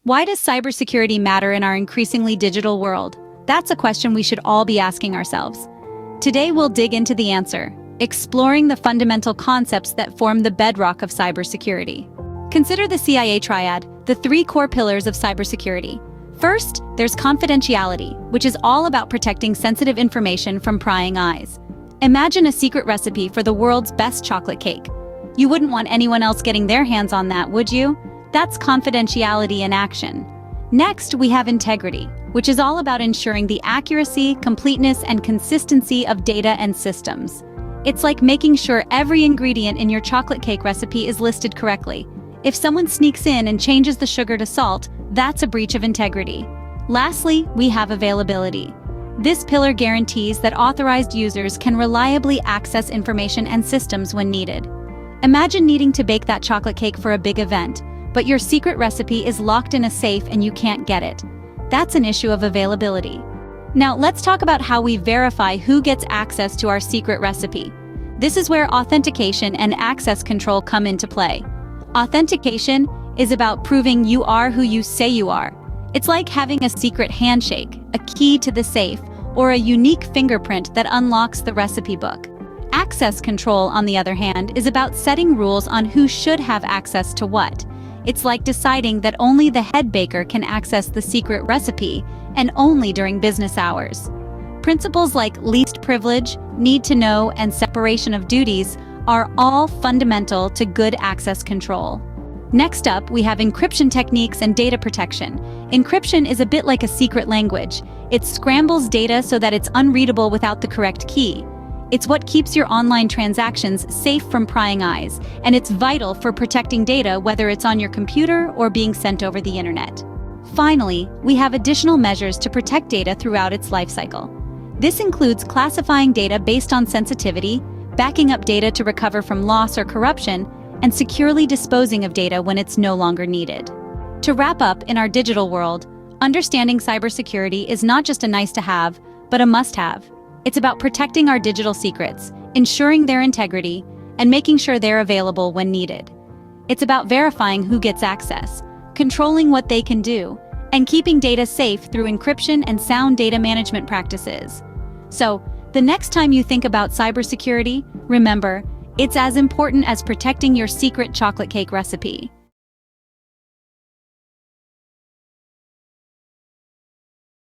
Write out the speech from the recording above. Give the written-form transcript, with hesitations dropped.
Why does cybersecurity matter in our increasingly digital world? That's a question we should all be asking ourselves. Today we'll dig into the answer, exploring the fundamental concepts that form the bedrock of cybersecurity. Consider the CIA triad, the three core pillars of cybersecurity. First, there's confidentiality, which is all about protecting sensitive information from prying eyes. Imagine a secret recipe for the world's best chocolate cake. You wouldn't want anyone else getting their hands on that, would you? That's confidentiality in action. Next, we have integrity, which is all about ensuring the accuracy, completeness, and consistency of data and systems. It's like making sure every ingredient in your chocolate cake recipe is listed correctly. If someone sneaks in and changes the sugar to salt, that's a breach of integrity. Lastly, we have availability. This pillar guarantees that authorized users can reliably access information and systems when needed. Imagine needing to bake that chocolate cake for a big event, but your secret recipe is locked in a safe and you can't get it. That's an issue of availability. Now, let's talk about how we verify who gets access to our secret recipe. This is where authentication and access control come into play. Authentication is about proving you are who you say you are. It's like having a secret handshake, a key to the safe, or a unique fingerprint that unlocks the recipe book. Access control, on the other hand, is about setting rules on who should have access to what. It's like deciding that only the head baker can access the secret recipe, and only during business hours. Principles like least privilege, need to know, and separation of duties are all fundamental to good access control. Next up, we have encryption techniques and data protection. Encryption is a bit like a secret language. It scrambles data so that it's unreadable without the correct key. It's what keeps your online transactions safe from prying eyes, and it's vital for protecting data whether it's on your computer or being sent over the internet. Finally, we have additional measures to protect data throughout its lifecycle. This includes classifying data based on sensitivity, backing up data to recover from loss or corruption, and securely disposing of data when it's no longer needed. To wrap up, in our digital world, understanding cybersecurity is not just a nice-to-have, but a must-have. It's about protecting our digital secrets, ensuring their integrity, and making sure they're available when needed. It's about verifying who gets access, controlling what they can do, and keeping data safe through encryption and sound data management practices. So, the next time you think about cybersecurity, remember, it's as important as protecting your secret chocolate cake recipe.